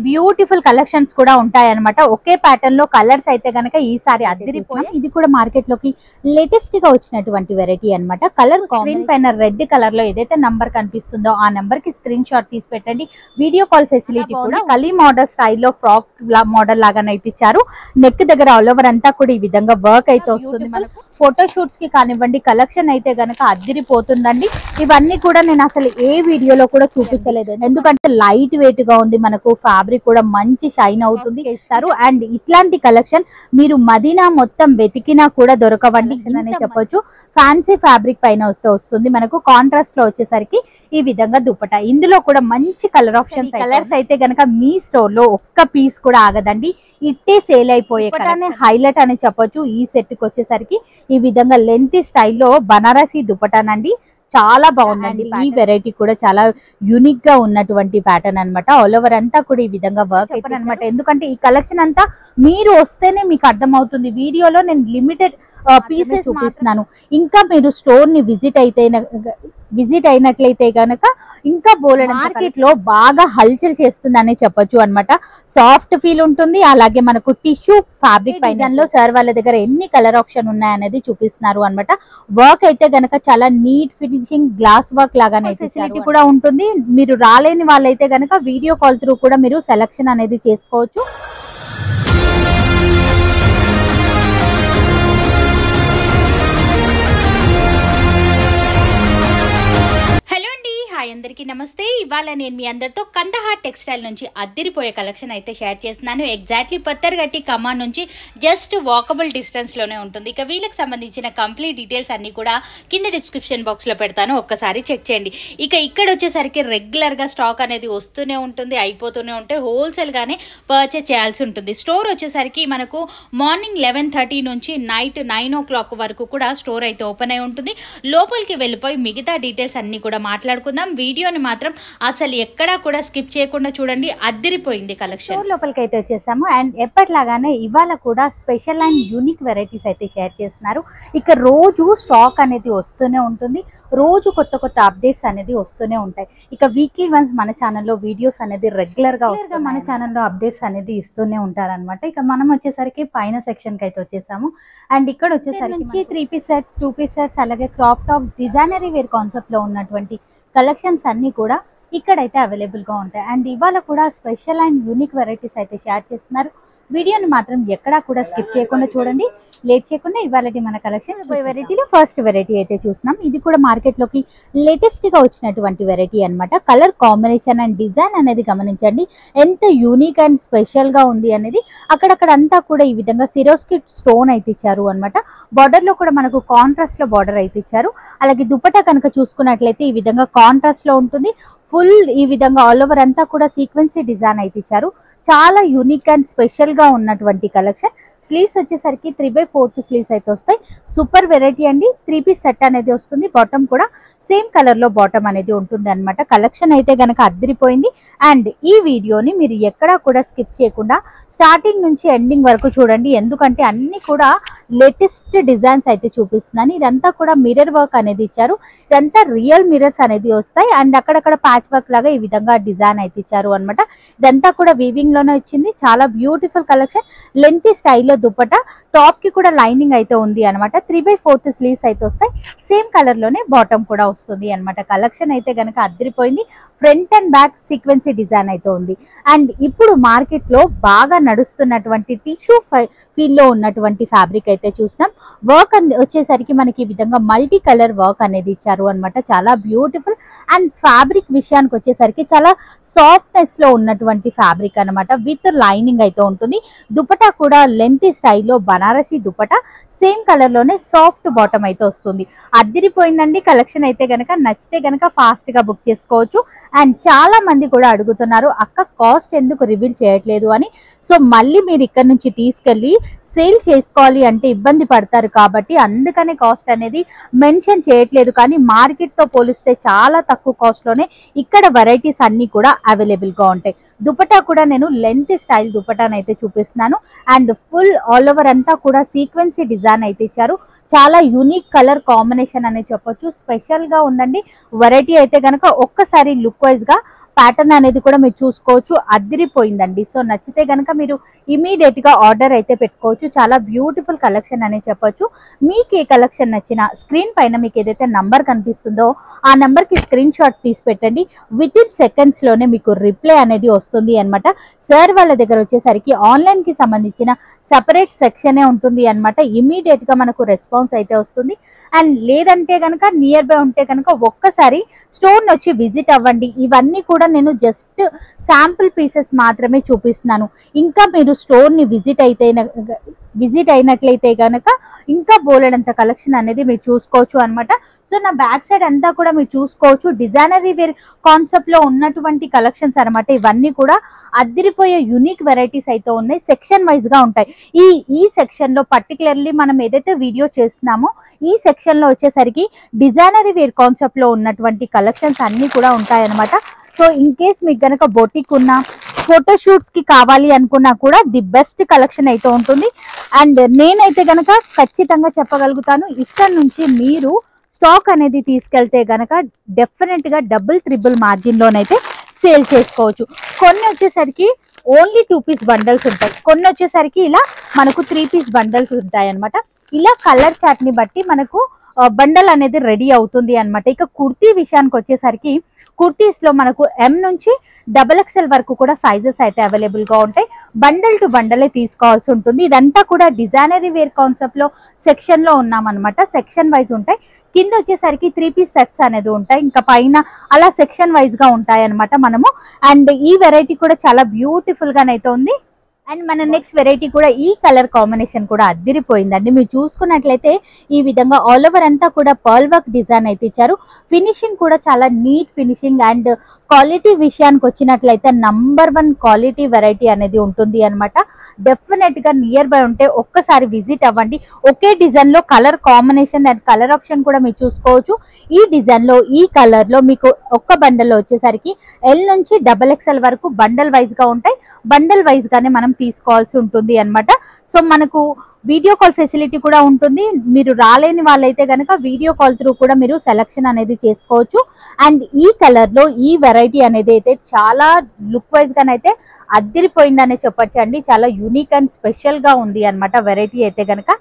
Beautiful collections కూడా ఉంటాయి అన్నమాట. ఒకే ప్యాటర్న్ లో కలర్స్ అయితే గనక ఈసారి అదిరిపోయి. ఇది కూడా మార్కెట్ లోకి లేటెస్ట్ గా వచ్చినటువంటి వెరైటీ అన్నమాట. కలర్ స్క్రీన్ పైన రెడ్ కలర్ లో ఏదైతే నంబర్ కనిపిస్తుందో ఆ నంబర్ కి స్క్రీన్ షాట్ తీసి పెట్టండి. వీడియో కాల్ ఫెసిలిటీ కూడా కలీ మోడల్ స్టైల్లో ఫ్రాక్ మోడల్ లాగానైతే ఇచ్చారు. నెక్ దగ్గర ఆల్ ఓవర్ అంతా కూడా ఈ విధంగా వర్క్ అయితే వస్తుంది. మనకు ఫోటో షూట్స్ కి కానివ్వండి కలెక్షన్ అయితే గనక అదిరిపోతుందండి. ఇవన్నీ కూడా నేను అసలు ఏ వీడియోలో కూడా చూపించలేదు, ఎందుకంటే లైట్ వెయిట్ గా ఉంది. మనకు ఫ్యాబ్రిక్ కూడా మంచి షైన్ అవుతుంది ఇస్తారు. అండ్ ఇట్లాంటి కలెక్షన్ మీరు మదీనా మొత్తం వెతికినా కూడా దొరకవండి అనే చెప్పొచ్చు. ఫ్యాన్సీ ఫ్యాబ్రిక్ పైన వస్తుంది. మనకు కాంట్రాస్ట్ లో వచ్చేసరికి ఈ విధంగా దుపట్టా. ఇందులో కూడా మంచి కలర్ ఆప్షన్స్, కలర్స్ అయితే గనక మీ స్టోర్ లో ఒక్క పీస్ కూడా ఆగదండి, ఇట్టే సేల్ అయిపోయే హైలైట్ అని చెప్పొచ్చు. ఈ సెట్ కి వచ్చేసరికి ఈ విధంగా లెంత్ స్టైల్లో బనారసి దుపట్టానండి, చాలా బాగుందండి. ఈ వెరైటీ కూడా చాలా యూనిక్ గా ఉన్నటువంటి ప్యాటర్న్ అన్నమాట. ఆల్ ఓవర్ అంతా కూడా ఈ విధంగా వర్క్ అనమాట. ఎందుకంటే ఈ కలెక్షన్ అంతా మీరు వస్తేనే మీకు అర్థమవుతుంది. వీడియోలో నేను లిమిటెడ్ పీసెస్ చూపిస్తున్నాను. ఇంకా మీరు స్టోర్ ని విజిట్ అయినట్లయితే గనక ఇంకా బోలెడు మార్కెట్ లో బాగా హల్చల్ చేస్తుందని చెప్పొచ్చు అన్నమాట. సాఫ్ట్ ఫీల్ ఉంటుంది. అలాగే మనకు టిష్యూ ఫ్యాబ్రిక్ పైన లో సార్ వాళ్ళ దగ్గర ఎన్ని కలర్ ఆప్షన్ ఉన్నాయనేది చూపిస్తున్నారు అన్నమాట. వర్క్ అయితే గనక చాలా నీట్ ఫినిషింగ్ గ్లాస్ వర్క్ లాగానే ఫెసిలిటీ కూడా ఉంటుంది. మీరు రాలేని వాళ్ళైతే గనక వీడియో కాల్ త్రూ కూడా మీరు సెలెక్షన్ అనేది చేసుకోవచ్చు. అందరికీ నమస్తే. ఇవాళ నేను మీ అందరితో కందహార్ టెక్స్టైల్ నుంచి అద్దిరిపోయే కలెక్షన్ అయితే షేర్ చేస్తున్నాను. ఎగ్జాక్ట్లీ పత్తర్గట్టి కమాన్ నుంచి జస్ట్ వాకబుల్ డిస్టెన్స్ లోనే ఉంటుంది. ఇక వీళ్ళకి సంబంధించిన కంప్లీట్ డీటెయిల్స్ అన్ని కూడా కింద డిస్క్రిప్షన్ బాక్స్ లో పెడతాను, ఒక్కసారి చెక్ చేయండి. ఇక ఇక్కడ వచ్చేసరికి రెగ్యులర్ గా స్టాక్ అనేది వస్తూనే ఉంటుంది, అయిపోతూనే ఉంటే హోల్సేల్ గానే పర్చేస్ చేయాల్సి ఉంటుంది. స్టోర్ వచ్చేసరికి మనకు మార్నింగ్ 11:30 నుంచి నైట్ 9 o'clock వరకు కూడా స్టోర్ అయితే ఓపెన్ అయి ఉంటుంది. లోపలికి వెళ్ళిపోయి మిగతా డీటెయిల్స్ అన్ని కూడా మాట్లాడుకుందాం. వీడియోని మాత్రం అసలు ఎక్కడా కూడా స్కిప్ చేయకుండా చూడండి, అద్దిరిపోయింది కలెక్షన్. లోపలికి అయితే వచ్చేసాము. అండ్ ఎప్పటిలాగానే ఇవాళ కూడా స్పెషల్ అండ్ యూనిక్ వెరైటీస్ అయితే షేర్ చేస్తున్నారు. ఇక రోజు స్టాక్ అనేది వస్తూనే ఉంటుంది, రోజు కొత్త కొత్త అప్డేట్స్ అనేది వస్తూనే ఉంటాయి. ఇక వీక్లీ వన్స్ మన ఛానల్లో వీడియోస్ అనేది రెగ్యులర్ గా మన ఛానల్లో అప్డేట్స్ అనేది ఇస్తూనే ఉంటారనమాట. ఇక మనం వచ్చేసరికి పైన సెక్షన్ కి అయితే వచ్చేసాము. అండ్ ఇక్కడ వచ్చేసరికి 3 పీస్ సెట్స్, 2 పీస్ సెట్స్, అలాగే crop top designery wear concept లో ఉన్నటువంటి కలెక్షన్స్ అన్ని కూడా ఇక్కడైతే అవైలబుల్ గా ఉంటాయి. అండ్ ఇవాళ కూడా స్పెషల్ అండ్ యూనిక్ వెరైటీస్ అయితే షేర్ చేస్తున్నారు. వీడియోని మాత్రం ఎక్కడా కూడా స్కిప్ చేయకుండా చూడండి. లేట్ చేయకుండా ఇవాళ మన కలెక్షన్ వెరైటీలో ఫస్ట్ వెరైటీ అయితే చూస్తున్నాం. ఇది కూడా మార్కెట్ లోకి లేటెస్ట్ గా వచ్చినటువంటి వెరైటీ అన్నమాట. కలర్ కాంబినేషన్ అండ్ డిజైన్ అనేది గమనించండి, ఎంత యూనిక్ అండ్ స్పెషల్ గా ఉంది అనేది. అక్కడక్కడ అంతా కూడా ఈ విధంగా సిరోస్కి స్టోన్ అయితే ఇచ్చారు అనమాట. బార్డర్ లో కూడా మనకు కాంట్రాస్ట్ లో బార్డర్ అయితే ఇచ్చారు. అలాగే దుపట్టా కనుక చూసుకున్నట్లయితే ఈ విధంగా కాంట్రాస్ట్ లో ఉంటుంది. ఫుల్ ఈ విధంగా ఆల్ ఓవర్ అంతా కూడా సీక్వెన్సీ డిజైన్ అయితే ఇచ్చారు. చాలా యూనిక్ అండ్ స్పెషల్ గా ఉన్నటువంటి కలెక్షన్. స్లీవ్స్ వచ్చేసరికి 3/4 స్లీవ్స్ అయితే వస్తాయి. సూపర్ వెరైటీ అండి. 3 పీస్ సెట్ అనేది వస్తుంది. బాటమ్ కూడా సేమ్ కలర్ లో బాటమ్ అనేది ఉంటుంది అనమాట. కలెక్షన్ అయితే గనక అద్దిరిపోయింది. అండ్ ఈ వీడియోని మీరు ఎక్కడా కూడా స్కిప్ చేయకుండా స్టార్టింగ్ నుంచి ఎండింగ్ వరకు చూడండి, ఎందుకంటే అన్ని కూడా లేటెస్ట్ డిజైన్స్ అయితే చూపిస్తున్నాను. ఇదంతా కూడా మిర్రర్ వర్క్ అనేది ఇచ్చారు. ఇదంతా రియల్ మిర్రర్స్ అనేది వస్తాయి. అండ్ అక్కడక్కడ ప్యాచ్ వర్క్ లాగా ఈ విధంగా డిజైన్ అయితే ఇచ్చారు అనమాట. ఇదంతా కూడా వీవింగ్ లోనే వచ్చింది. చాలా బ్యూటిఫుల్ కలెక్షన్. లెంత్ స్టైల్లో దుపట్టా, టాప్ కి కూడా లైనింగ్ అయితే ఉంది అనమాట. 3/4 స్లీవ్స్ అయితే వస్తాయి. సేమ్ కలర్ లోనే బాటమ్ కూడా వస్తుంది అనమాట. కలెక్షన్ అయితే గనక అదిరిపోయింది. ఫ్రంట్ అండ్ బ్యాక్ సీక్వెన్సీ డిజైన్ అయితే ఉంది. అండ్ ఇప్పుడు మార్కెట్ లో బాగా నడుస్తున్నటువంటి టిష్యూ ఫీల్ లో ఉన్నటువంటి ఫ్యాబ్రిక్ అయితే చూస్తాం. వర్క్ వచ్చేసరికి మనకి ఈ విధంగా మల్టీ కలర్ వర్క్ అనేది ఇచ్చారు అనమాట. చాలా బ్యూటిఫుల్. అండ్ ఫ్యాబ్రిక్ విషయానికి వచ్చేసరికి చాలా సాఫ్ట్నెస్ లో ఉన్నటువంటి ఫ్యాబ్రిక్ అనమాట. విత్ లైనింగ్ అయితే ఉంటుంది. దుపట్టా కూడా లెంత్ స్టైల్లో బనారసి దుపట్టా, సేమ్ కలర్ లోనే సాఫ్ట్ బాటమ్ అయితే వస్తుంది. అద్దిరిపోయిందండి కలెక్షన్ అయితే గనక. నచ్చితే గనక ఫాస్ట్ గా బుక్ చేసుకోవచ్చు. అండ్ చాలా మంది కూడా అడుగుతున్నారు, అక్క కాస్ట్ ఎందుకు రివీల్ చేయట్లేదు అని. సో మళ్ళీ మీరు ఇక్కడ నుంచి తీసుకెళ్లి సేల్ చేసుకోవాలి అంటే ఇబ్బంది పడతారు కాబట్టి అందుకనే కాస్ట్ అనేది మెన్షన్ చేయట్లేదు. కానీ మార్కెట్ తో పోలిస్తే చాలా తక్కువ కాస్ట్ లోనే ఇక్కడ వెరైటీస్ అన్ని కూడా అవైలబుల్ గా ఉంటాయి. దుపట్టా కూడా నేను లెంత్ స్టైల్ దుపట్టాను అయితే చూపిస్తున్నాను. అండ్ ఫుల్ ఆల్ ఓవర్ అంతా కూడా సీక్వెన్సీ డిజైన్ అయితే ఇచ్చారు. చాలా యూనిక్ కలర్ కాంబినేషన్ అనేది చెప్పొచ్చు, స్పెషల్ గా ఉందండి వెరైటీ అయితే కనుక. ఒక్కసారి లుక్ వైజ్ గా ప్యాటర్న్ అనేది కూడా మీరు చూసుకోవచ్చు, అదిరిపోయిందండి. సో నచ్చితే కనుక మీరు ఇమీడియట్ గా ఆర్డర్ అయితే పెట్టుకోవచ్చు. చాలా బ్యూటిఫుల్ కలెక్షన్ అనేది చెప్పొచ్చు. మీకు ఏ కలెక్షన్ నచ్చినా స్క్రీన్ పైన మీకు ఏదైతే నంబర్ కనిపిస్తుందో ఆ నంబర్ కి స్క్రీన్ షాట్ తీసి పెట్టండి. విత్ ఇన్ సెకండ్స్ లోనే మీకు రిప్లై అనేది వస్తుంది అన్నమాట. సార్ వాళ్ళ దగ్గర వచ్చేసరికి ఆన్లైన్ కి సంబంధించిన సపరేట్ సెక్షనే ఉంటుంది అన్నమాట. ఇమీడియట్ గా మనకు రెస్పాన్స్ అయితే వస్తుంది. అండ్ లేదంటే కనుక నియర్ బై ఉంటే కనుక ఒక్కసారి స్టోర్ వచ్చి విజిట్ అవ్వండి. ఇవన్నీ కూడా నేను జస్ట్ శాంపుల్ పీసెస్ మాత్రమే చూపిస్తున్నాను. ఇంకా మీరు స్టోర్ ని విజిట్ అయినట్లయితే కనుక ఇంకా బోలెడంత కలెక్షన్ అనేది మీరు చూసుకోవచ్చు అన్నమాట. సో నా బ్యాక్ సైడ్ అంతా కూడా మీరు చూసుకోవచ్చు, డిజైనరీ వేర్ కాన్సెప్ట్ లో ఉన్నటువంటి కలెక్షన్స్ అనమాట. ఇవన్నీ కూడా అదిరిపోయే యూనిక్ వెరైటీస్ అయితే ఉన్నాయి. సెక్షన్ వైజ్ గా ఉంటాయి. ఈ సెక్షన్ లో పర్టికులర్లీ మనం ఏదైతే వీడియో చేస్తున్నామో ఈ సెక్షన్ లో వచ్చేసరికి డిజైనరీ వేర్ కాన్సెప్ట్ లో ఉన్నటువంటి కలెక్షన్స్ అన్ని కూడా ఉంటాయి అనమాట. సో ఇన్ కేస్ మీకు గనక బొటిక్ ఉన్న ఫోటోషూట్స్ కి కావాలి అనుకున్నా కూడా ది బెస్ట్ కలెక్షన్ అయితే ఉంటుంది. అండ్ నేనైతే గనక ఖచ్చితంగా చెప్పగలుగుతాను, ఇక్కడ నుంచి మీరు స్టాక్ అనేది తీసుకెళ్తే గనక డెఫినెట్ గా డబుల్ ట్రిపుల్ మార్జిన్ లోనైతే సేల్ చేసుకోవచ్చు. కొన్ని వచ్చేసరికి ఓన్లీ 2 పీస్ బండల్స్ ఉంటాయి, కొన్ని వచ్చేసరికి ఇలా మనకు 3 పీస్ బండల్స్ ఉంటాయి అనమాట. ఇలా కలర్ చార్ట్ ని బట్టి మనకు బండల్ అనేది రెడీ అవుతుంది అనమాట. ఇక కుర్తీ విషయానికి వచ్చేసరికి కుర్తీస్ లో మనకు M నుంచి XXL వరకు కూడా సైజెస్ అయితే అవైలబుల్ గా ఉంటాయి. బండల్ టు బండలే తీసుకోవాల్సి ఉంటుంది. ఇదంతా కూడా డిజైనరీ వేర్ కాన్సెప్ట్ లో సెక్షన్ లో ఉన్నామన్నమాట. సెక్షన్ వైజ్ ఉంటాయి. కింద వచ్చేసరికి 3 పీస్ సెట్స్ అనేది ఉంటాయి, ఇంకా పైన అలా సెక్షన్ వైజ్ గా ఉంటాయి అనమాట మనము. అండ్ ఈ వెరైటీ కూడా చాలా బ్యూటిఫుల్ గానైతే ఉంది. అండ్ మన నెక్స్ట్ వెరైటీ కూడా ఈ కలర్ కాంబినేషన్ కూడా అదిరిపోయిందండి. మీరు చూసుకున్నట్లయితే ఈ విధంగా ఆల్ ఓవర్ అంతా కూడా పర్ల్ వర్క్ డిజైన్ అయితే ఇచ్చారు. ఫినిషింగ్ కూడా చాలా నీట్ ఫినిషింగ్. అండ్ క్వాలిటీ విషయానికి వచ్చినట్లయితే నంబర్ 1 క్వాలిటీ వెరైటీ అనేది ఉంటుంది అనమాట. డెఫినెట్ గా నియర్ బై ఉంటే ఒక్కసారి విజిట్ అవ్వండి. ఒకే డిజైన్ లో colour combination and colour option కూడా మీరు చూసుకోవచ్చు. ఈ డిజైన్ లో ఈ కలర్ లో మీకు ఒక్క బండల్లో వచ్చేసరికి L నుంచి XXL వరకు బండల్ వైజ్ గా ఉంటాయి. బండల్ వైజ్ గానే మనం తీసుకోవాల్సి ఉంటుంది అన్నమాట. సో మనకు వీడియో కాల్ ఫెసిలిటీ కూడా ఉంటుంది. మీరు రాలేని వాళ్ళైతే కనుక వీడియో కాల్ త్రూ కూడా మీరు సెలెక్షన్ అనేది చేసుకోవచ్చు. అండ్ ఈ కలర్ లో ఈ వెరైటీ అనేది అయితే చాలా లుక్ వైజ్ గానైతే అదిరిపోయిందనే చెప్పొచ్చు అండి. చాలా యూనిక్ అండ్ స్పెషల్ గా ఉంది అన్నమాట వెరైటీ అయితే కనుక.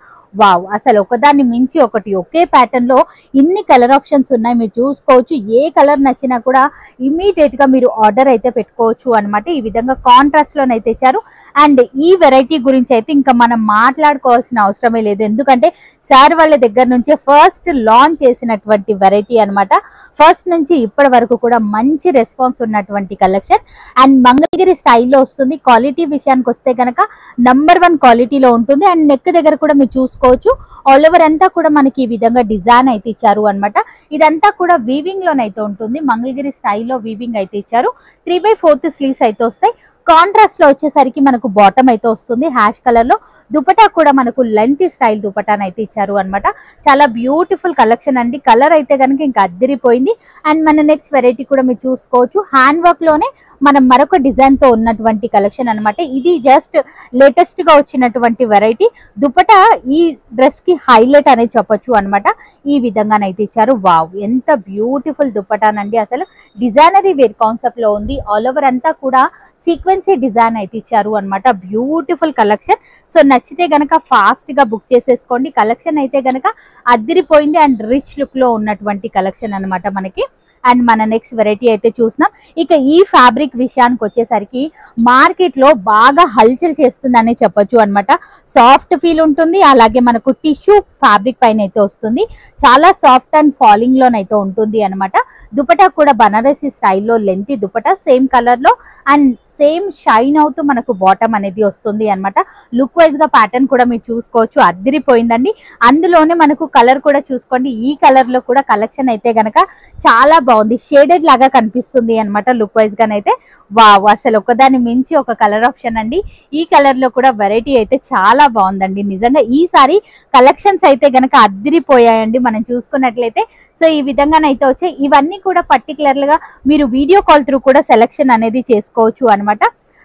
వావ్, అసలు ఒకదాన్ని మించి ఒకటి ఒకే ప్యాటర్న్ లో ఇన్ని కలర్ ఆప్షన్స్ ఉన్నాయి, మీరు చూసుకోవచ్చు. ఏ కలర్ నచ్చినా కూడా ఇమీడియట్ గా మీరు ఆర్డర్ అయితే పెట్టుకోవచ్చు అన్నమాట. ఈ విధంగా కాంట్రాస్ట్ లోనైతే ఇచ్చారు. అండ్ ఈ వెరైటీ గురించి అయితే ఇంకా మనం మాట్లాడుకోవాల్సిన అవసరమే లేదు, ఎందుకంటే సార్ వాళ్ళ దగ్గర నుంచే ఫస్ట్ లాంచ్ చేసినటువంటి వెరైటీ అన్నమాట. ఫస్ట్ నుంచి ఇప్పటి వరకు కూడా మంచి రెస్పాన్స్ ఉన్నటువంటి కలెక్షన్. అండ్ మంగళగిరి స్టైల్లో వస్తుంది. క్వాలిటీ విషయానికి వస్తే కనుక నంబర్ 1 క్వాలిటీలో ఉంటుంది. అండ్ నెక్ దగ్గర కూడా మీరు చూసుకోవచ్చు, ఆల్ ఓవర్ అంతా కూడా మనకి ఈ విధంగా డిజైన్ అయితే ఇచ్చారు అనమాట. ఇదంతా కూడా వీవింగ్ లోనైతే ఉంటుంది. మంగళగిరి స్టైల్లో వీవింగ్ అయితే ఇచ్చారు. 3/4 స్లీవ్స్ అయితే వస్తాయి. కాంట్రాస్ట్ లో వచ్చేసరికి మనకు బాటమ్ అయితే వస్తుంది హ్యాష్ కలర్ లో. దుపటా కూడా మనకు లెంత్ స్టైల్ దుపటాన్ అయితే ఇచ్చారు అనమాట. చాలా బ్యూటిఫుల్ కలెక్షన్ అండి. కలర్ అయితే కనుక ఇంకా అద్దరిపోయింది. అండ్ మన నెక్స్ట్ వెరైటీ కూడా మీరు చూసుకోవచ్చు, హ్యాండ్ వర్క్ లోనే మనం మరొక డిజైన్ తో ఉన్నటువంటి కలెక్షన్ అనమాట. ఇది జస్ట్ లేటెస్ట్ గా వచ్చినటువంటి వెరైటీ. దుపటా ఈ డ్రెస్ కి హైలైట్ అనేది చెప్పొచ్చు అనమాట. ఈ విధంగానైతే ఇచ్చారు. వావ్, ఎంత బ్యూటిఫుల్ దుపటానండి. అసలు డిజైనరీ వేర్ కాన్సెప్ట్ లో ఉంది. ఆల్ ఓవర్ అంతా కూడా సీక్వెన్సీ డిజైన్ అయితే ఇచ్చారు అనమాట. Beautiful collection. సో నచ్చితే గనక ఫాస్ట్ గా బుక్ చేసేసుకోండి. కలెక్షన్ అయితే గనక అదిరిపోయింది అండ్ రిచ్ లుక్ లో ఉన్నటువంటి కలెక్షన్ అనమాట మనకి. అండ్ మన నెక్స్ట్ వెరైటీ అయితే చూసినాం. ఇక ఈ ఫ్యాబ్రిక్ విషయానికి వచ్చేసరికి మార్కెట్ లో బాగా హల్చల్ చేస్తుందనే చెప్పొచ్చు అనమాట. సాఫ్ట్ ఫీల్ ఉంటుంది, అలాగే మనకు టిష్యూ ఫ్యాబ్రిక్ పైన అయితే వస్తుంది. చాలా సాఫ్ట్ అండ్ ఫాలింగ్ లోనైతే ఉంటుంది అనమాట. దుపటా కూడా బనారసి స్టైల్లో లెంతీ దుపటా, సేమ్ కలర్ లో అండ్ సేమ్ షైన్ అవుతూ మనకు బాటమ్ అనేది వస్తుంది అనమాట. లుక్ వైజ్ గా ప్యాటర్న్ కూడా మీరు చూసుకోవచ్చు, అదిరిపోయిందండి. అందులోనే మనకు కలర్ కూడా చూసుకోండి. ఈ కలర్ లో కూడా కలెక్షన్ అయితే గనక చాలా బాగుంది. షేడెడ్ లాగా కనిపిస్తుంది అనమాట లుక్ వైజ్ గానైతే. వావ్, అసలు ఒకదాన్ని మించి ఒక కలర్ ఆప్షన్ అండి. ఈ కలర్ లో కూడా వెరైటీ అయితే చాలా బాగుందండి. నిజంగా ఈసారి కలెక్షన్స్ అయితే గనక అదిరిపోయాయండి మనం చూసుకున్నట్లయితే. సో ఈ విధంగానైతే వచ్చాయి. ఇవన్నీ కూడా పర్టికులర్ గా మీరు వీడియో కాల్ త్రూ కూడా సెలెక్షన్ అనేది చేసుకోవచ్చు అనమాట.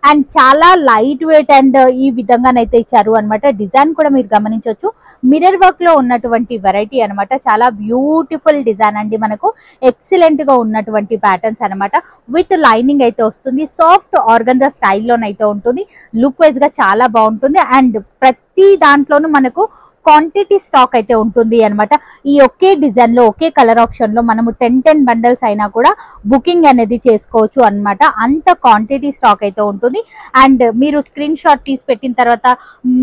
అండ్ చాలా లైట్ వెయిట్ అండ్ ఈ విధంగానైతే ఇచ్చారు అనమాట. డిజైన్ కూడా మీరు గమనించవచ్చు, మిర్రర్ వర్క్ లో ఉన్నటువంటి వెరైటీ అనమాట. చాలా బ్యూటిఫుల్ డిజైన్ అండి, మనకు ఎక్సలెంట్ గా ఉన్నటువంటి ప్యాటర్న్స్ అనమాట. విత్ లైనింగ్ అయితే వస్తుంది, సాఫ్ట్ ఆర్గంజా స్టైల్లోనైతే ఉంటుంది. లుక్ వైజ్ గా చాలా బాగుంటుంది. అండ్ ప్రతి దాంట్లోనూ మనకు క్వాంటిటీ స్టాక్ అయితే ఉంటుంది అనమాట. ఈ ఒకే డిజైన్ లో ఒకే కలర్ ఆప్షన్ లో మనము 10 బండల్స్ అయినా కూడా బుకింగ్ అనేది చేసుకోవచ్చు అనమాట. అంత క్వాంటిటీ స్టాక్ అయితే ఉంటుంది. అండ్ మీరు స్క్రీన్ షాట్ తీసి పెట్టిన తర్వాత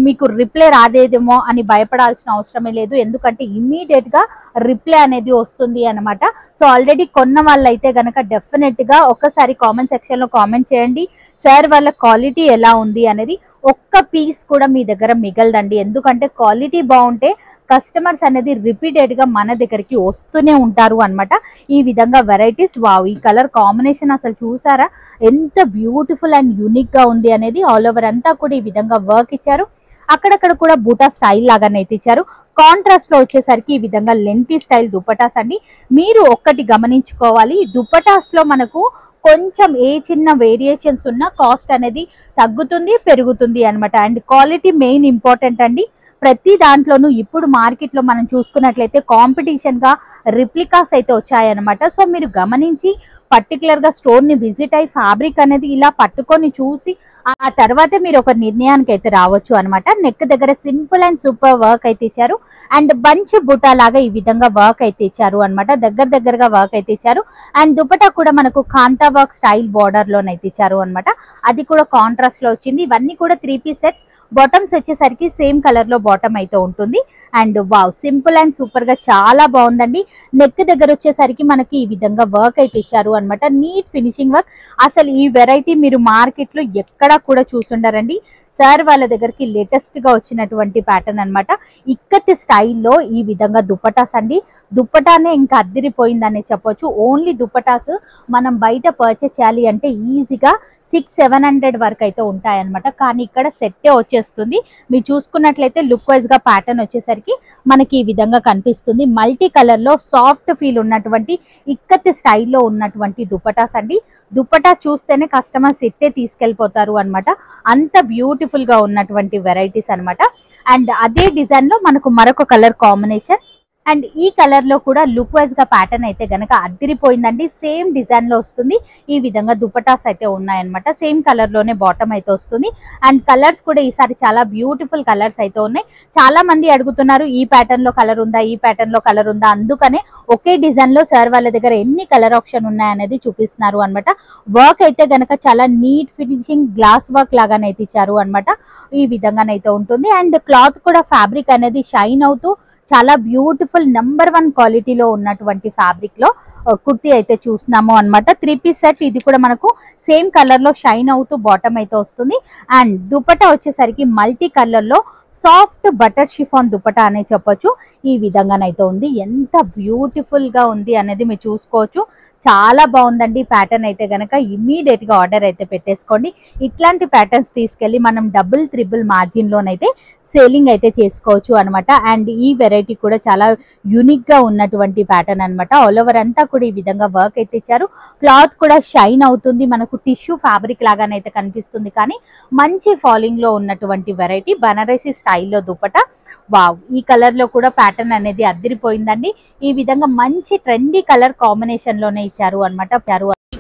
మీకు రిప్లై రాదేదేమో అని భయపడాల్సిన అవసరమే లేదు, ఎందుకంటే ఇమ్మీడియట్ గా రిప్లై అనేది వస్తుంది అనమాట. సో ఆల్రెడీ కొన్న వాళ్ళైతే గనక డెఫినెట్ గా ఒక్కసారి కామెంట్ సెక్షన్ లో కామెంట్ చేయండి, సార్ వాళ్ళ క్వాలిటీ ఎలా ఉంది అనేది. ఒక్క పీస్ కూడా మీ దగ్గర మిగలదండి, ఎందుకంటే క్వాలిటీ బాగుంటే కస్టమర్స్ అనేది రిపీటెడ్ గా మన దగ్గరికి వస్తూనే ఉంటారు అనమాట. ఈ విధంగా వెరైటీస్, వావ్, ఈ కలర్ కాంబినేషన్ అసలు చూసారా ఎంత బ్యూటిఫుల్ అండ్ యూనిక్ గా ఉంది అనేది. ఆల్ ఓవర్ అంతా కూడా ఈ విధంగా వర్క్ ఇచ్చారు, అక్కడక్కడ కూడా బూటా స్టైల్ లాగానైతే ఇచ్చారు. కాంట్రాస్ట్ లో వచ్చేసరికి ఈ విధంగా లెంతీ స్టైల్ దుపటాస్ అండి. మీరు ఒక్కటి గమనించుకోవాలి, దుపటాస్ లో మనకు కొంచెం ఏ చిన్న వేరియేషన్స్ ఉన్నా కాస్ట్ అనేది తగ్గుతుంది పెరుగుతుంది అనమాట. అండ్ క్వాలిటీ మెయిన్ ఇంపార్టెంట్ అండి. ప్రతి దాంట్లోనూ ఇప్పుడు మార్కెట్ లో మనం చూసుకున్నట్లయితే కాంపిటీషన్ గా రిప్లికాస్ అయితే వచ్చాయన్నమాట. సో మీరు గమనించి పర్టికులర్ గా స్టోర్ ని విజిట్ అయ్యి ఫ్యాబ్రిక్ అనేది ఇలా పట్టుకొని చూసి ఆ తర్వాతే మీరు ఒక నిర్ణయానికి అయితే రావచ్చు అనమాట. నెక్ దగ్గర సింపుల్ అండ్ సూపర్ వర్క్ అయితే ఇచ్చారు. అండ్ బంచ్ బుటా లాగా ఈ విధంగా వర్క్ అయితే ఇచ్చారు అనమాట. దగ్గరగా వర్క్ అయితే ఇచ్చారు. అండ్ దుపట్టా కూడా మనకు కాంతా వర్క్ స్టైల్ బార్డర్ లోనైతే ఇచ్చారు అనమాట. అది కూడా కాంట్రాస్ట్ లో వచ్చింది. ఇవన్నీ కూడా 3 పీస్ సెట్స్. బాటమ్స్ వచ్చేసరికి సేమ్ కలర్ లో బాటమ్ అయితే ఉంటుంది. And wow, simple and super గా చాలా బాగుందండి. నెక్ దగ్గర వచ్చేసరికి మనకి ఈ విధంగా వర్క్ అయితే ఇచ్చారు అనమాట. Neat finishing work. అసలు ఈ వెరైటీ మీరు మార్కెట్ లో ఎక్కడా కూడా చూసుండరండి. సార్ వాళ్ళ దగ్గరికి లేటెస్ట్ గా వచ్చినటువంటి ప్యాటర్న్ అనమాట. ఇక్కత్ స్టైల్లో ఈ విధంగా దుపటాస్ అండి. దుపటానే ఇంకా అద్దిరిపోయిందని చెప్పొచ్చు. ఓన్లీ దుపటాస్ మనం బయట పర్చేస్ చేయాలి అంటే ఈజీగా 600-700 వరకు అయితే ఉంటాయన్నమాట. కానీ ఇక్కడ సెట్టే వచ్చేస్తుంది. మీరు చూసుకున్నట్లయితే లుక్ వైజ్ గా ప్యాటర్న్ వచ్చేసరికి మనకి ఈ విధంగా కనిపిస్తుంది. మల్టీ కలర్ లో సాఫ్ట్ ఫీల్ ఉన్నటువంటి ఇక్కత్ స్టైల్లో ఉన్నటువంటి దుపటాస్ అండి. దుపటా చూస్తేనే కస్టమర్స్ ఇట్టే తీసుకెళ్లిపోతారు అనమాట. అంత బ్యూటిఫుల్ గా ఉన్నటువంటి వెరైటీస్ అనమాట. అండ్ అదే డిజైన్ లో మనకు మరొక కలర్ కాంబినేషన్. అండ్ ఈ కలర్ లో కూడా లుక్ వైజ్ గా ప్యాటర్న్ అయితే గనక అద్దిరిపోయిందండి. సేమ్ డిజైన్ లో వస్తుంది. ఈ విధంగా దుపటాస్ అయితే ఉన్నాయన్నమాట. సేమ్ కలర్ లోనే బాటమ్ అయితే వస్తుంది. అండ్ కలర్స్ కూడా ఈసారి చాలా బ్యూటిఫుల్ కలర్స్ అయితే ఉన్నాయి. చాలా మంది అడుగుతున్నారు ఈ ప్యాటర్న్ లో కలర్ ఉందా, ఈ ప్యాటర్న్ లో కలర్ ఉందా. అందుకనే ఒకే డిజైన్ లో సార్ వాళ్ళ దగ్గర ఎన్ని కలర్ ఆప్షన్ ఉన్నాయనేది చూపిస్తున్నారు అనమాట. వర్క్ అయితే గనక చాలా నీట్ ఫినిషింగ్ గ్లాస్ వర్క్ లాగానైతే ఇచ్చారు అనమాట. ఈ విధంగానైతే ఉంటుంది. అండ్ క్లాత్ కూడా ఫ్యాబ్రిక్ అనేది షైన్ అవుతూ చాలా బ్యూటిఫుల్ నెంబర్ 1 క్వాలిటీలో ఉన్నటువంటి ఫ్యాబ్రిక్ లో కుర్తీ అయితే చూస్తున్నాము అనమాట. 3 పీస్ సెట్. ఇది కూడా మనకు సేమ్ కలర్ లో షైన్ అవుతూ బాటమ్ అయితే వస్తుంది. అండ్ దుపట్టా వచ్చేసరికి మల్టీ కలర్ లో సాఫ్ట్ బటర్ షిఫాన్ దుపట్టా అనే చెప్పొచ్చు. ఈ విధంగానైతే ఉంది. ఎంత బ్యూటిఫుల్ గా ఉంది అనేది మీరు చూసుకోవచ్చు. చాలా బాగుందండి ప్యాటర్న్ అయితే గనక ఇమ్మీడియట్ గా ఆర్డర్ అయితే పెట్టేసుకోండి. ఇట్లాంటి ప్యాటర్న్స్ తీసుకెళ్లి మనం డబుల్ ట్రిపుల్ మార్జిన్ లోనైతే సేలింగ్ అయితే చేసుకోవచ్చు అనమాట. అండ్ ఈ వెరైటీ కూడా చాలా యూనిక్ గా ఉన్నటువంటి ప్యాటర్న్ అనమాట. ఆల్ ఓవర్ అంతా కూడా ఈ విధంగా వర్క్ అయితే ఇచ్చారు. క్లాత్ కూడా షైన్ అవుతుంది. మనకు టిష్యూ ఫ్యాబ్రిక్ లాగానైతే కనిపిస్తుంది. కానీ మంచి ఫాలింగ్ లో ఉన్నటువంటి వెరైటీ బనారసి స్టైల్లో దుపట్టా. వావ్, ఈ కలర్ లో కూడా ప్యాటర్న్ అనేది అద్దిరిపోయిందండి. ఈ విధంగా మంచి ట్రెండీ కలర్ కాంబినేషన్ లోనే ఇచ్చారు అనమాట.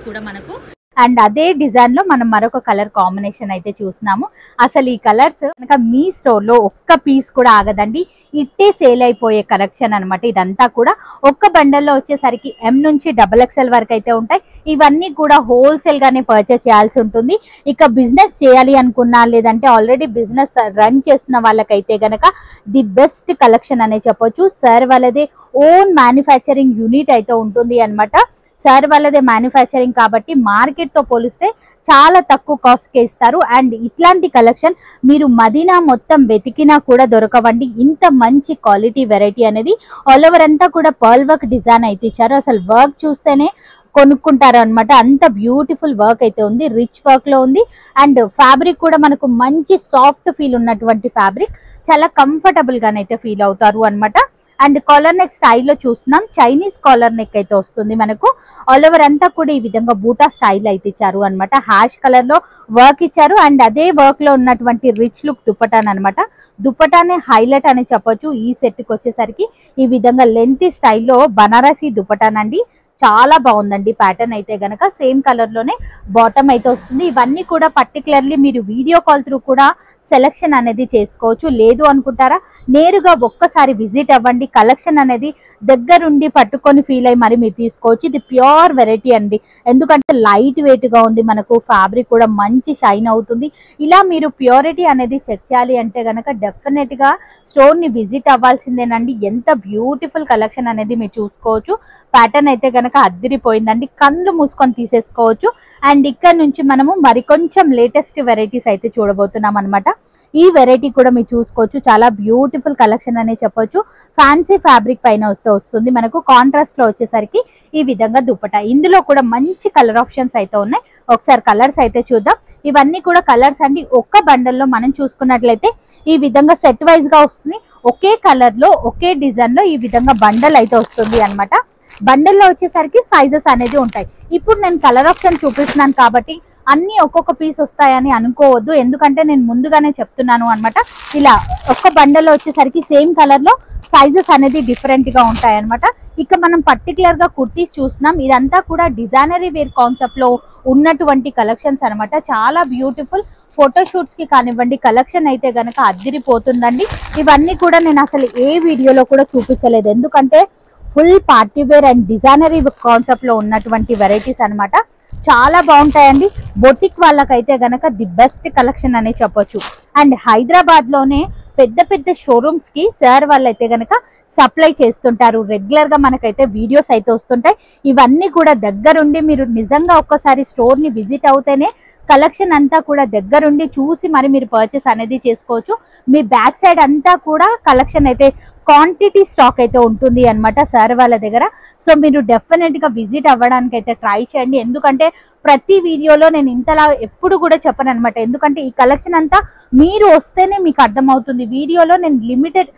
కూడా మనకు అండ్ అదే డిజైన్ లో మనం మరొక కలర్ కాంబినేషన్ అయితే చూస్తున్నాము. అసలు ఈ కలర్స్ కనుక మీ స్టోర్ లో ఒక్క పీస్ కూడా ఆగదండి. ఇట్టే సేల్ అయిపోయే కలెక్షన్ అనమాట. ఇదంతా కూడా ఒక్క బండల్లో వచ్చేసరికి M నుంచి XXL వరకు అయితే ఉంటాయి. ఇవన్నీ కూడా హోల్సేల్ గానే పర్చేస్ చేయాల్సి ఉంటుంది. ఇక బిజినెస్ చేయాలి అనుకున్నా, లేదంటే ఆల్రెడీ బిజినెస్ రన్ చేస్తున్న వాళ్ళకైతే గనక ది బెస్ట్ కలెక్షన్ అనే చెప్పొచ్చు. సార్ వాళ్ళదే ఓన్ మ్యానుఫ్యాక్చరింగ్ యూనిట్ అయితే ఉంటుంది అనమాట. సార్ వాళ్ళదే మ్యానుఫ్యాక్చరింగ్ కాబట్టి మార్కెట్ తో పోలిస్తే చాలా తక్కువ కాస్ట్ కే ఇస్తారు. అండ్ ఇట్లాంటి కలెక్షన్ మీరు మదీనా మొత్తం వెతికినా కూడా దొరకవండి. ఇంత మంచి క్వాలిటీ వెరైటీ అనేది ఆల్ ఓవర్ అంతా కూడా పర్ల్ వర్క్ డిజైన్ అయితే ఇచ్చారు. అసలు వర్క్ చూస్తేనే కొనుక్కుంటారు అనమాట. అంత బ్యూటిఫుల్ వర్క్ అయితే ఉంది, రిచ్ వర్క్ లో ఉంది. అండ్ ఫ్యాబ్రిక్ కూడా మనకు మంచి సాఫ్ట్ ఫీల్ ఉన్నటువంటి ఫ్యాబ్రిక్, చాలా కంఫర్టబుల్ గానైతే ఫీల్ అవుతారు అనమాట. అండ్ కాలర్ నెక్ స్టైల్లో చూస్తున్నాం, చైనీస్ కాలర్ నెక్ అయితే వస్తుంది మనకు. ఆల్ ఓవర్ అంతా కూడా ఈ విధంగా బూటా స్టైల్ అయితే ఇచ్చారు అనమాట. హ్యాష్ కలర్ లో వర్క్ ఇచ్చారు. అండ్ అదే వర్క్ లో ఉన్నటువంటి రిచ్ లుక్ దుపటాన్ అనమాట. దుపటానే హైలైట్ అని చెప్పొచ్చు. ఈ సెట్ కి వచ్చేసరికి ఈ విధంగా లెంతీ స్టైల్లో బనారసి దుపటాన్ అండి, చాలా బాగుందండి. ప్యాటర్న్ అయితే గనక సేమ్ కలర్ లోనే బాటమ్ అయితే వస్తుంది. ఇవన్నీ కూడా పర్టికులర్లీ మీరు వీడియో కాల్ త్రూ కూడా సెలెక్షన్ అనేది చేసుకోవచ్చు. లేదు అనుకుంటారా, నేరుగా ఒక్కసారి విజిట్ అవ్వండి. కలెక్షన్ అనేది దగ్గరుండి పట్టుకొని ఫీల్ అయ్యి మరి మీరు తీసుకోవచ్చు. ఇది ప్యూర్ వెరైటీ అండి, ఎందుకంటే లైట్ వెయిట్ గా ఉంది, మనకు ఫ్యాబ్రిక్ కూడా మంచి షైన్ అవుతుంది. ఇలా మీరు ప్యూరిటీ అనేది చెక్ చేయాలి అంటే గనక డెఫినెట్ గా స్టోర్ ని విజిట్ అవ్వాల్సిందేనండి. ఎంత బ్యూటిఫుల్ కలెక్షన్ అనేది మీరు చూసుకోవచ్చు. ప్యాటర్న్ అయితే గనక అద్దిరిపోయిందండి, కళ్ళు మూసుకొని తీసేసుకోవచ్చు. అండ్ ఇక్కడ నుంచి మనము మరికొంచెం లేటెస్ట్ వెరైటీస్ అయితే చూడబోతున్నాం అనమాట. ఈ వెరైటీ కూడా మీరు చూసుకోవచ్చు, చాలా బ్యూటిఫుల్ కలెక్షన్ అనే చెప్పొచ్చు. ఫ్యాన్సీ ఫ్యాబ్రిక్ పైన వస్తుంది మనకు. కాంట్రాస్ట్ లో వచ్చేసరికి ఈ విధంగా దుపట్టా, ఇందులో కూడా మంచి కలర్ ఆప్షన్స్ అయితే ఉన్నాయి. ఒకసారి కలర్స్ అయితే చూద్దాం. ఇవన్నీ కూడా కలర్స్ అండి. ఒక్క బండల్లో మనం చూసుకున్నట్లయితే ఈ విధంగా సెట్ వైజ్ గా వస్తుంది. ఒకే కలర్ లో ఒకే డిజైన్ లో ఈ విధంగా బండల్ అయితే వస్తుంది అనమాట. బండల్లో వచ్చేసరికి సైజెస్ అనేది ఉంటాయి. ఇప్పుడు నేను కలర్ ఆప్షన్ చూపిస్తున్నాను కాబట్టి అన్ని ఒక్కొక్క పీస్ వస్తాయని అనుకోవద్దు, ఎందుకంటే నేను ముందుగానే చెప్తున్నాను అనమాట. ఇలా ఒక్క బండల్లో వచ్చేసరికి సేమ్ కలర్ లో సైజెస్ అనేది డిఫరెంట్ గా ఉంటాయి అనమాట. ఇక మనం పర్టికులర్ గా కుర్తీస్ చూస్తున్నాం. ఇదంతా కూడా డిజైనరీ వేర్ కాన్సెప్ట్ లో ఉన్నటువంటి కలెక్షన్స్ అనమాట. చాలా బ్యూటిఫుల్ ఫోటోషూట్స్ కి కానివ్వండి, కలెక్షన్ అయితే గనక అద్దిరిపోతుందండి. ఇవన్నీ కూడా నేను అసలు ఏ వీడియోలో కూడా చూపించలేదు, ఎందుకంటే full party wear and designery concept లో ఉన్నటువంటి వెరైటీస్ అనమాట. చాలా బాగుంటాయండి. బొటిక్ వాళ్ళకైతే గనక ది బెస్ట్ కలెక్షన్ అనే చెప్పొచ్చు. అండ్ హైదరాబాద్ లోనే పెద్ద పెద్ద షోరూమ్స్ కి సార్ వాళ్ళైతే గనక సప్లై చేస్తుంటారు. రెగ్యులర్ గా మనకైతే వీడియోస్ అయితే వస్తుంటాయి. ఇవన్నీ కూడా దగ్గరుండి మీరు నిజంగా ఒక్కసారి స్టోర్ ని విజిట్ అవుతేనే కలెక్షన్ అంతా కూడా దగ్గరుండి చూసి మరి మీరు పర్చేస్ అనేది చేసుకోవచ్చు. మీ బ్యాక్ సైడ్ అంతా కూడా కలెక్షన్ అయితే క్వాంటిటీ స్టాక్ అయితే ఉంటుంది అనమాట సార్ వాళ్ళ దగ్గర. సో మీరు డెఫినెట్ గా విజిట్ అవ్వడానికి అయితే ట్రై చేయండి, ఎందుకంటే ప్రతి వీడియోలో నేను ఇంతలా ఎప్పుడు కూడా చెప్పను అనమాట. ఎందుకంటే ఈ కలెక్షన్ అంతా మీరు వస్తేనే మీకు అర్థమవుతుంది. వీడియోలో నేను లిమిటెడ్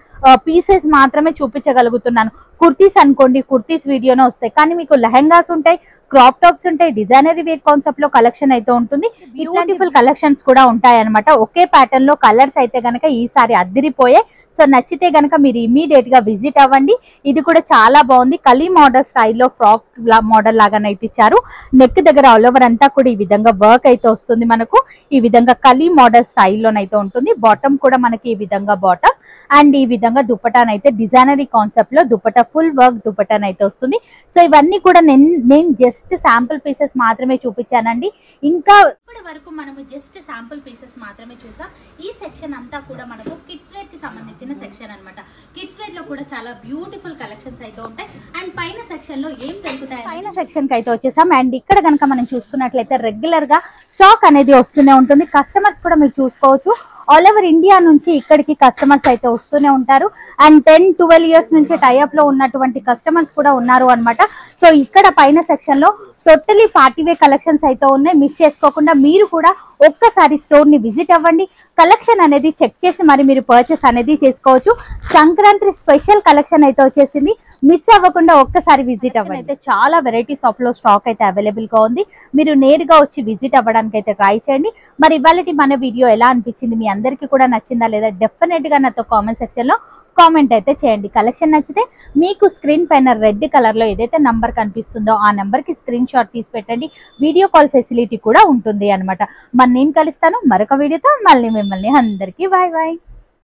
పీసెస్ మాత్రమే చూపించగలుగుతున్నాను. కుర్తీస్ అనుకోండి, కుర్తీస్ వీడియోనే వస్తాయి, కానీ మీకు లెహెంగాస్ ఉంటాయి, క్రాప్ టాప్స్ ఉంటాయి, డిజైనరీ వేర్ కాన్సెప్ట్ లో కలెక్షన్ అయితే ఉంటుంది. బ్యూటిఫుల్ కలెక్షన్స్ కూడా ఉంటాయి అనమాట. ఒకే ప్యాటర్న్ లో కలర్స్ అయితే గనక ఈసారి అద్దిరిపోయే. సో నచ్చితే గనక మీరు ఇమీడియట్ గా విజిట్ అవ్వండి. ఇది కూడా చాలా బాగుంది, కలీ మోడల్ స్టైల్లో ఫ్రాక్ మోడల్ లాగానైతే ఇచ్చారు. నెక్ దగ్గర ఆల్ ఓవర్ అంతా కూడా ఈ విధంగా వర్క్ అయితే వస్తుంది మనకు. ఈ విధంగా కలీ మోడల్ స్టైల్లోనైతే ఉంటుంది. బాటమ్ కూడా మనకి ఈ విధంగా బాటమ్, అండ్ ఈ విధంగా దుపటాన్ అయితే డిజైనరీ కాన్సెప్ట్ లో దుపట్టా ఫుల్ వర్క్ దుపటాన్ అయితే వస్తుంది. సో ఇవన్నీ కూడా నేను జస్ట్ శాంపుల్ పీసెస్ మాత్రమే చూపించానండి. ఇంకా ఇప్పటి వరకు మనము జస్ట్ శాంపుల్ పీసెస్ మాత్రమే చూసాం. ఈ సెక్షన్ అంతా కూడా మనకు కిడ్స్ వేర్ కి సంబంధించిన సెక్షన్ అన్నమాట. కిడ్స్ వేర్ లో కూడా చాలా బ్యూటిఫుల్ కలెక్షన్స్ అయితే ఉంటాయి. అండ్ పైన సెక్షన్ లో ఏం దొరుకుతాయి, పైన సెక్షన్ కి అయితే వచ్చేసాం. అండ్ ఇక్కడ కనుక మనం చూసుకున్నట్లయితే రెగ్యులర్ గా స్టాక్ అనేది వస్తూనే ఉంటుంది. కస్టమర్స్ కూడా మీరు చూసుకోవచ్చు, ఆల్ ఓవర్ ఇండియా నుంచి ఇక్కడికి కస్టమర్స్ అయితే వస్తూనే ఉంటారు. అండ్ 10-12 ఇయర్స్ నుంచి టైఅప్ లో ఉన్నటువంటి కస్టమర్స్ కూడా ఉన్నారు అనమాట. సో ఇక్కడ పైన సెక్షన్ లో టోటలీ పార్టీ వేర్ కలెక్షన్స్ అయితే ఉన్నాయి. మిస్ చేసుకోకుండా మీరు కూడా ఒక్కసారి స్టోర్ ని విజిట్ అవ్వండి. కలెక్షన్ అనేది చెక్ చేసి మరి మీరు పర్చేస్ అనేది చేసుకోవచ్చు. సంక్రాంతి స్పెషల్ కలెక్షన్ అయితే వచ్చేసింది, మిస్ అవ్వకుండా ఒక్కసారి విజిట్ అవ్వండి. అయితే చాలా వెరైటీస్ ఆఫ్ లో స్టాక్ అయితే అవైలబుల్ గా ఉంది. మీరు నేరుగా వచ్చి విజిట్ అవ్వడానికి అయితే ట్రై చేయండి. మరి ఇవాళ మన వీడియో ఎలా అనిపించింది, మీ అందరికీ కూడా నచ్చిందా లేదా, డెఫినెట్ గా నాతో కామెంట్ సెక్షన్ లో కామెంట్ అయితే చేయండి. కలెక్షన్ నచ్చితే మీకు స్క్రీన్ పైన రెడ్ కలర్ లో ఏదైతే నంబర్ కనిపిస్తుందో ఆ నంబర్ కి స్క్రీన్ షాట్ తీసి పెట్టండి. వీడియో కాల్ ఫెసిలిటీ కూడా ఉంటుంది అనమాట. మరి నేను కలుస్తాను మరొక వీడియోతో. మళ్ళీ మిమ్మల్ని అందరికీ బాయ్ బాయ్.